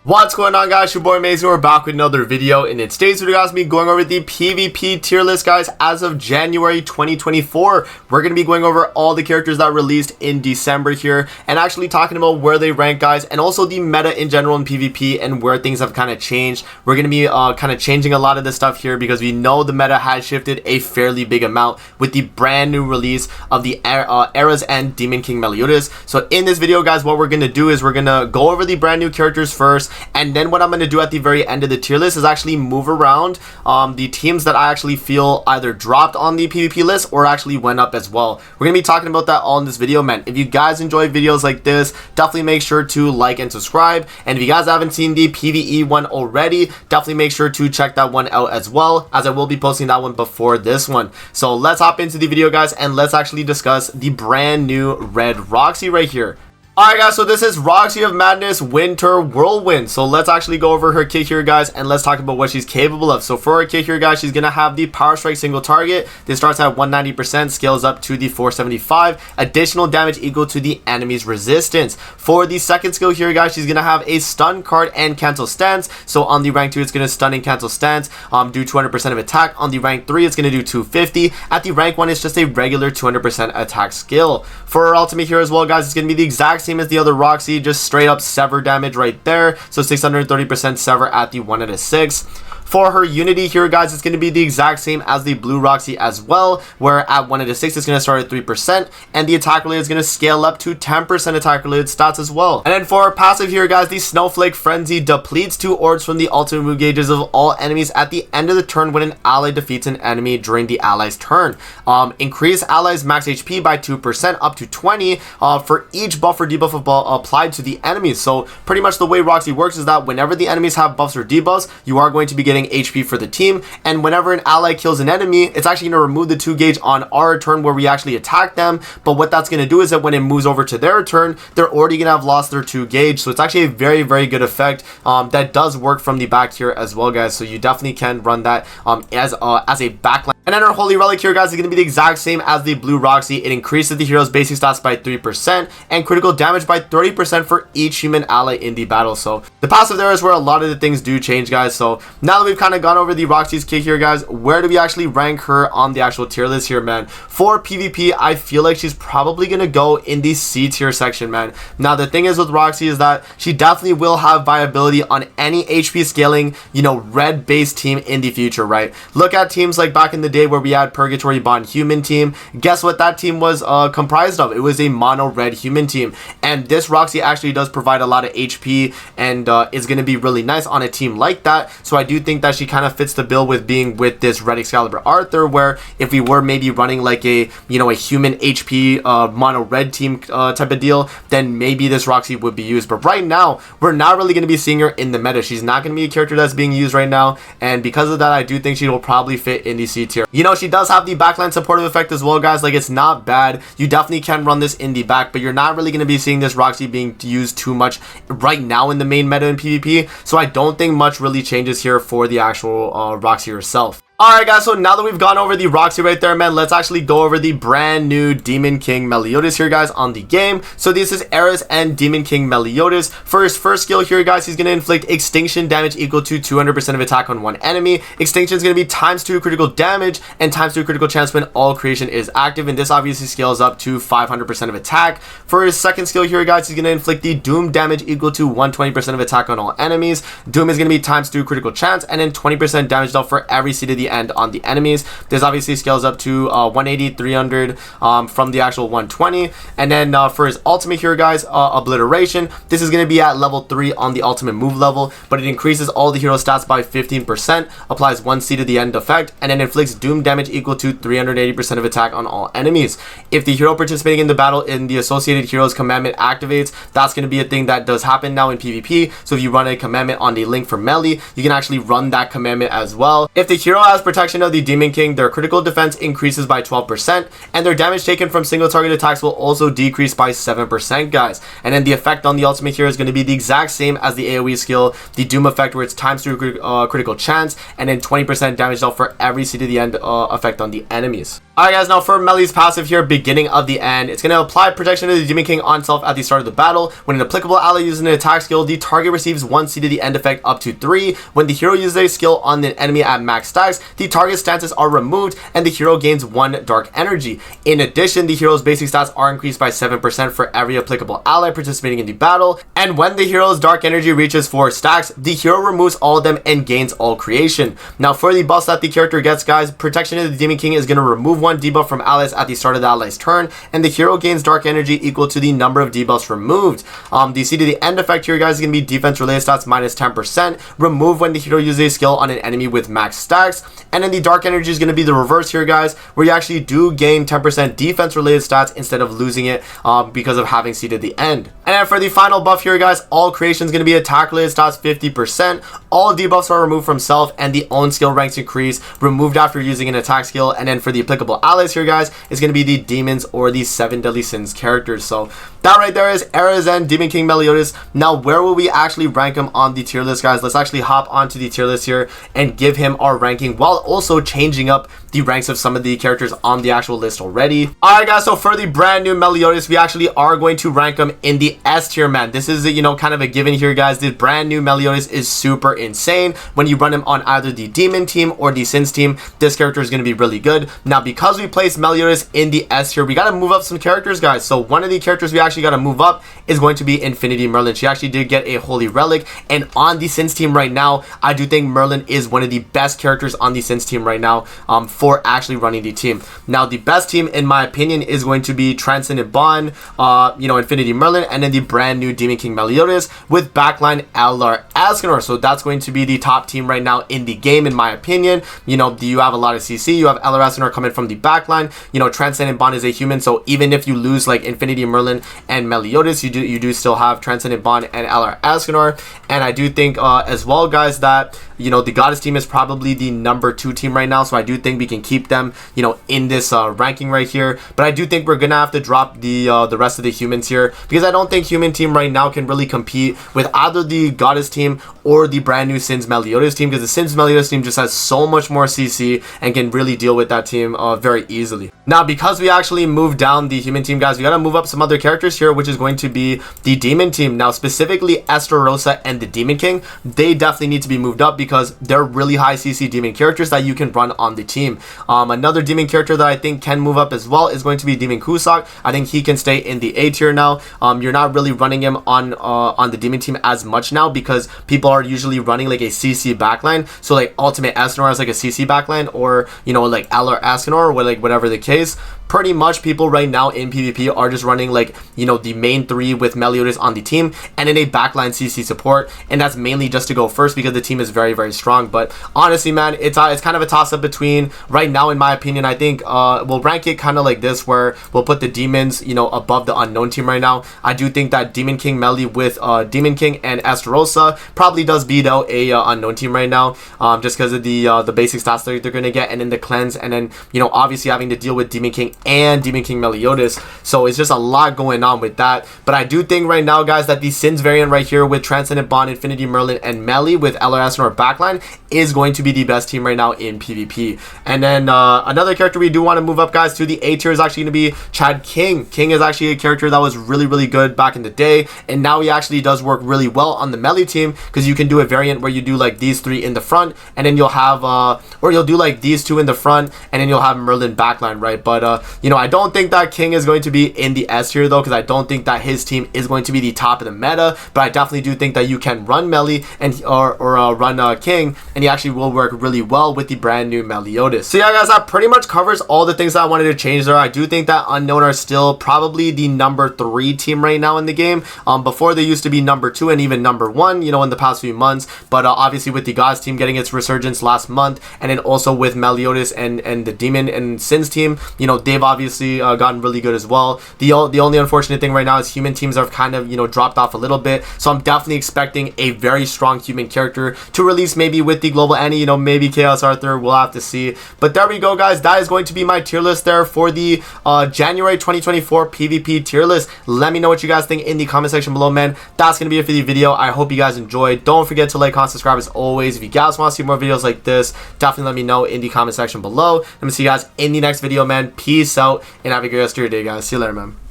What's going on, guys? Your boy Amazing. We're back with another video, and in today's video, guys, me going over the PvP tier list, guys. As of January 2024, we're going to be going over all the characters that released in December here, and actually talking about where they rank, guys, and also the meta in general in PvP and where things have kind of changed. We're going to be kind of changing a lot of this stuff here because we know the meta has shifted a fairly big amount with the brand new release of the Eras and Demon King Meliodas. So in this video, guys, what we're going to do is we're going to go over the brand new characters first. And then what I'm going to do at the very end of the tier list is actually move around the teams that I actually feel either dropped on the PvP list or actually went up as well. We're going to be talking about that all in this video, man. If you guys enjoy videos like this, definitely make sure to like and subscribe. And if you guys haven't seen the PvE one already, definitely make sure to check that one out as well, as I will be posting that one before this one. So let's hop into the video, guys, and let's actually discuss the brand new red Roxy right here. Alright, guys, so this is Roxy of Madness Winter Whirlwind. So let's actually go over her kit here, guys, and let's talk about what she's capable of. So for her kit here, guys, she's going to have the Power Strike single target. This starts at 190%, scales up to the 475. Additional damage equal to the enemy's resistance. For the second skill here, guys, she's going to have a stun card and cancel stance. So on the rank 2, it's going to stun and cancel stance, do 200% of attack. On the rank 3, it's going to do 250. At the rank 1, it's just a regular 200% attack skill. For her ultimate here as well, guys, it's going to be the exact same as the other Roxy, just straight up sever damage right there. So 630% sever at the 1 out of 6. For her unity here, guys, it's going to be the exact same as the blue Roxy as well, where at 1 out of 6 it's going to start at 3%, and the attack related is going to scale up to 10% attack related stats as well. And then for our passive here, guys, the Snowflake Frenzy depletes 2 orbs from the ultimate move gauges of all enemies at the end of the turn when an ally defeats an enemy during the ally's turn. Increase allies max HP by 2% up to 20 for each buff or debuff applied to the enemies. So pretty much the way Roxy works is that whenever the enemies have buffs or debuffs, you are going to be getting HP for the team, and whenever an ally kills an enemy, it's actually going to remove the 2 gauge on our turn where we actually attack them. But what that's going to do is that when it moves over to their turn, they're already going to have lost their 2 gauge. So it's actually a very, very good effect that does work from the back here as well, guys. So you definitely can run that as a backline. And then our Holy Relic here, guys, is going to be the exact same as the blue Roxy. It increases the hero's basic stats by 3% and critical damage by 30% for each human ally in the battle. So the passive there is where a lot of the things do change, guys. So now that we've kind of gone over the Roxy's kit here, guys, where do we actually rank her on the actual tier list here, man? For PvP, I feel like she's probably going to go in the C tier section, man. Now, the thing is with Roxy is that she definitely will have viability on any HP scaling, red based team in the future, right? Look at teams like back in the day where we had Purgatory Bond human team. Guess what that team was comprised of? It was a mono red human team, and this Roxy actually does provide a lot of HP and is going to be really nice on a team like that. So I do think that she kind of fits the bill with being with this Red Excalibur Arthur, where if we were maybe running like a human HP mono red team type of deal, then maybe this Roxy would be used. But right now, we're not really going to be seeing her in the meta. She's not going to be a character that's being used right now, and because of that, I do think she will probably fit in the C tier. She does have the backline supportive effect as well, guys. Like, it's not bad. You definitely can run this in the back, but you're not really going to be seeing this Roxy being used too much right now in the main meta in PvP. So I don't think much really changes here for the actual Roxy herself. Alright, guys, so now that we've gone over the Roxy right there, man, let's actually go over the brand new Demon King Meliodas here, guys, on the game. So this is Eras and Demon King Meliodas. For his first skill here, guys, he's going to inflict extinction damage equal to 200% of attack on one enemy. Extinction is going to be ×2 critical damage and ×2 critical chance when all creation is active, and this obviously scales up to 500% of attack. For his second skill here, guys, he's going to inflict the Doom damage equal to 120% of attack on all enemies. Doom is going to be ×2 critical chance and then 20% damage dealt for every seed of the end on the enemies. This obviously scales up to 180, 300 from the actual 120. And then for his ultimate here, guys, Obliteration, this is going to be at level 3 on the ultimate move level, but it increases all the hero stats by 15%, applies 1 seed to the end effect, and then inflicts doom damage equal to 380% of attack on all enemies. If the hero participating in the battle in the associated hero's commandment activates, that's going to be a thing that does happen now in PvP. So if you run a commandment on the link for melee, you can actually run that commandment as well. If the hero has as protection of the Demon King, their critical defense increases by 12%, and their damage taken from single target attacks will also decrease by 7%, guys. And then the effect on the ultimate here is going to be the exact same as the AoE skill, the Doom effect, where it's times 2 critical chance, and then 20% damage dealt for every C to the end effect on the enemies. Alright guys, now for Meli's passive here, beginning of the end, it's going to apply protection of the Demon King on self at the start of the battle. When an applicable ally uses an attack skill, the target receives 1 C to the end effect up to 3. When the hero uses a skill on the enemy at max stacks, the target stances are removed and the hero gains 1 dark energy. In addition, the hero's basic stats are increased by 7% for every applicable ally participating in the battle, and when the hero's dark energy reaches 4 stacks, the hero removes all of them and gains all creation. Now for the buffs that the character gets, guys, protection of the Demon King is going to remove 1 debuff from allies at the start of the ally's turn, and the hero gains dark energy equal to the number of debuffs removed. The C to the end effect here, guys, is going to be defense related stats minus 10%, removed when the hero uses a skill on an enemy with max stacks. And then the dark energy is going to be the reverse here, guys, where you actually do gain 10% defense related stats instead of losing it because of having C to the end. And then for the final buff here, guys, all creation is going to be attack related stats 50%, all debuffs are removed from self, and the own skill ranks increase, removed after using an attack skill. And then for the applicable allies here, guys, it's going to be the demons or the 7 deadly sins characters. So that right there is Era's End Demon King Meliodas. Now where will we actually rank him on the tier list, guys? Let's actually hop onto the tier list here and give him our ranking while also changing up the ranks of some of the characters on the actual list already. Alright guys, so for the brand new Meliodas, we actually are going to rank him in the S tier, man. This is, you know, kind of a given here, guys. The brand new Meliodas is super insane. When you run him on either the Demon team or the Sins team, this character is going to be really good. Now, because we placed Meliodas in the S tier, we got to move up some characters, guys. So one of the characters we actually got to move up is going to be Infinity Merlin. She actually did get a Holy Relic, and on the Sins team right now, I do think Merlin is one of the best characters on the Sins team right now for actually running the team. Now, the best team, in my opinion, is going to be Transcendent Bond, you know, Infinity Merlin, and then the brand new Demon King Meliodas with backline LR Ascanor. So that's going to be the top team right now in the game, in my opinion. You know, you have a lot of CC, you have LR Ascanor coming from the backline. You know, Transcendent Bond is a human, so even if you lose like Infinity Merlin and Meliodas, you do still have Transcendent Bond and LR Ascanor. And I do think as well, guys, that, you know, the Goddess team is probably the number 2 team right now, so I do think we can keep them, you know, in this ranking right here. But I do think we're gonna have to drop the rest of the humans here, because I don't think human team right now can really compete with either the Goddess team or the brand new Sins Meliodas team, because the Sins Meliodas team just has so much more CC and can really deal with that team very easily. Now, because we actually moved down the human team, guys, we gotta move up some other characters here, which is going to be the Demon team. Now, specifically Estarossa and the Demon King, they definitely need to be moved up because they're really high CC demon characters that you can run on the team. Another demon character that I think can move up as well is going to be Demon Cusack. I think he can stay in the A tier now. You're not really running him on the demon team as much now because people are usually running like a CC backline. So like Ultimate Ascanor has like a CC backline, or, you know, like LR Ascanor, or like whatever the case. Pretty much people right now in PvP are just running like, you know, the main 3 with Meliodas on the team and then a backline CC support, and that's mainly just to go first because the team is very, very strong. But honestly, man, it's kind of a toss up between right now, in my opinion. I think we'll rank it kind of like this, where we'll put the demons, you know, above the unknown team right now. I do think that Demon King Meli with Demon King and Estarossa probably does beat out a unknown team right now, just because of the basic stats that they're going to get, and then the cleanse, and then, you know, obviously having to deal with Demon King and Demon King Meliodas. So it's just a lot going on with that. But I do think right now, guys, that the Sins variant right here with Transcendent Bond, Infinity Merlin, and Meli with LR Ascanor backline is going to be the best team right now in PvP. And then another character we do want to move up, guys, to the A tier is actually going to be Chad King. King is actually a character that was really, really good back in the day, and now he actually does work really well on the Meli team, because you can do a variant where you do like these 3 in the front, and then you'll have or you'll do like these 2 in the front, and then you'll have Merlin backline, right? But you know, I don't think that King is going to be in the S tier though, because I don't think that his team is going to be the top of the meta. But I definitely do think that you can run Meli and or run King, and he actually will work really well with the brand new Meliodas. So yeah, guys, that pretty much covers all the things that I wanted to change there. I do think that Unknown are still probably the number 3 team right now in the game. Before they used to be number 2 and even number 1, you know, in the past few months. But obviously with the Gods team getting its resurgence last month, and then also with Meliodas and the Demon and Sins team, you know, they they've obviously gotten really good as well. The only unfortunate thing right now is human teams have kind of, you know, dropped off a little bit. So I'm definitely expecting a very strong human character to release, maybe with the global Annie, you know, maybe Chaos Arthur. We'll have to see. But there we go, guys. That is going to be my tier list there for the January 2024 PvP tier list. Let me know what you guys think in the comment section below, man. That's going to be it for the video. I hope you guys enjoyed. Don't forget to like, comment, subscribe as always. If you guys want to see more videos like this, definitely let me know in the comment section below. Let me see you guys in the next video, man. Peace out and have a great rest of your day, guys. See you later, man.